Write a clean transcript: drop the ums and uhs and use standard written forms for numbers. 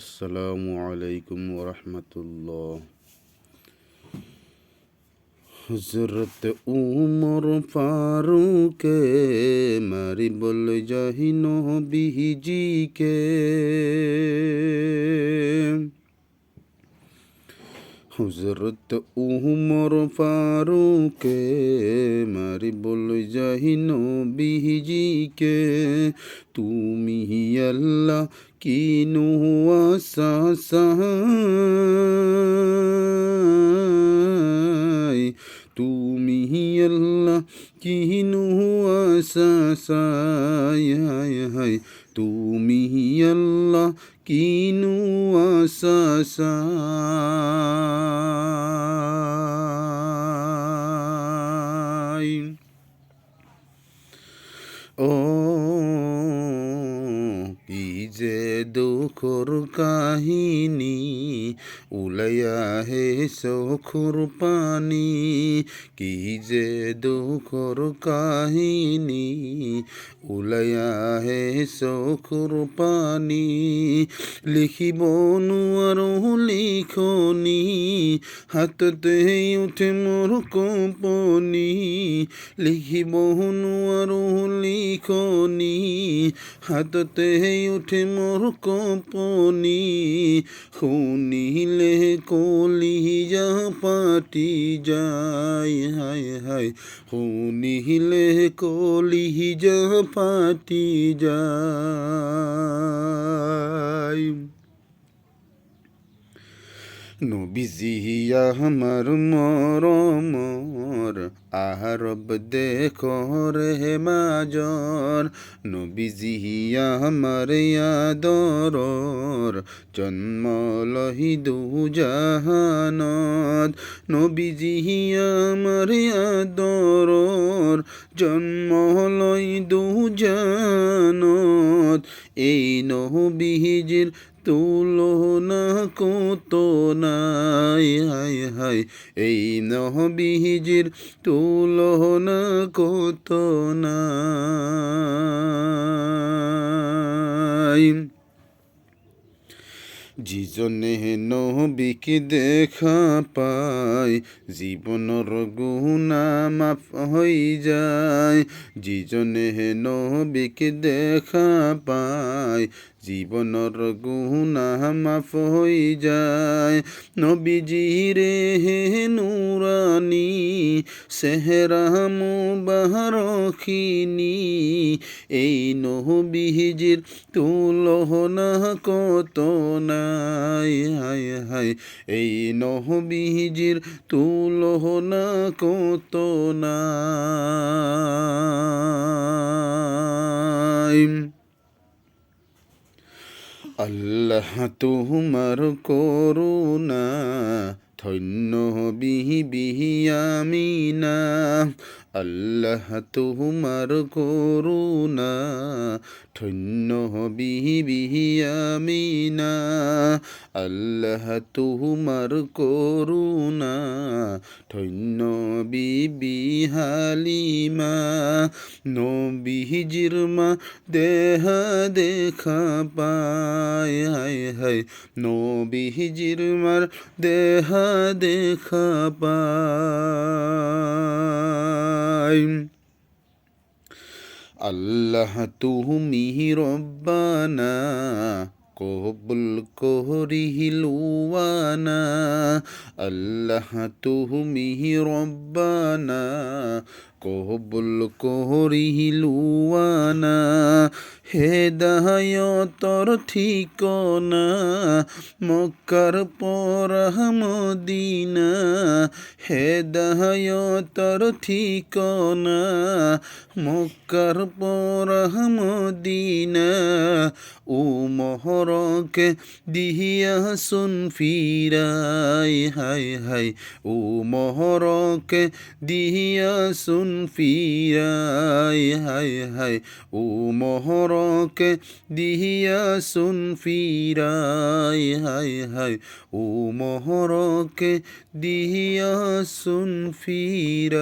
আসসালামু আলাইকুম ওরহমতুল্লাহ। হজরত উমর ফারুকে মারি বলে যাহি নবীজিকে। হজরত উমর ফারুকে মারি বলে যাহি নবীজিকে। তুমি আল্লাহ কিনু আসাসাই, তুমি আল্লাহ কিনু আসাসাই, তুমি আল্লাহ কিনু আসাসাই। ও কি যে দুঃখর কাহিনী, উলাইয়া হে চোখর পানি। কি যে দুঃখর কাহিনী, উলাইয়া হে চোখর পানি। লিখিব নোৱাৰো লিখনি, হাততে উঠে মোৰ কঁপনি। লিখিব নোৱাৰো লিখনি, হাততে উঠে মোৰ কঁপনি। শুনিলে কলিজা ফাটি যায়, শুনিলে কলিজা ফাটি যায়। নবীজি আমার মরমর, আরব দেখো রে মাজর। নবীজি আমার আদরর, জন্ম লহি দু জাহানত। নবীজি আমার আদরর, জন্ম লহি দু জাহানত। এই নবীজির তুলনা কত নাই, এই নবীজির তুলনা কত নাই। যিজনে নবীকে দেখা পায়, জীবনের গুনাহ মাফ হয়ে যায়। যিজনে নবীকে দেখা পায়, জীবনের গুনাহ মাফ হয়ে যায়। নবীজিরে হে নুরানি, চেহেরা মুবারকিনি। এই নবীজির তুলনা কত নাই, এই নবীজির তুলনা কত নাই। আল্লাহ তোমার করুণা, ধন্য বিবি আমিনা। আল্লাহ তোমার করুণা, ধন্য বিবি আমিনা। আল্লাহ তোমার করুণা, ধন্য বিবি হালিমা। নবীজির মা দেহা দেখা পায়, নবীজির মার দেহা দেখা পায়। আল্লাহ তুমি রব্বানা, কবুল করিলুয়ানা। আল্লাহ তুমি রব্বানা, কবুল করিলুয়ানা। হেদায়তর ঠিকনা, মক্কার পর মদিনা। হেদায়তর ঠিকনা, মক্কার পর মদিনা। ও মহরকে দিহিয়া সুন ফিরাই, ও মহরকে দিহিয়া সুন ফিরাই, ও মহরকে দিহিয়া সুন ফিরাই, ও মহরকে দিহিয়া সুন ফিরাই।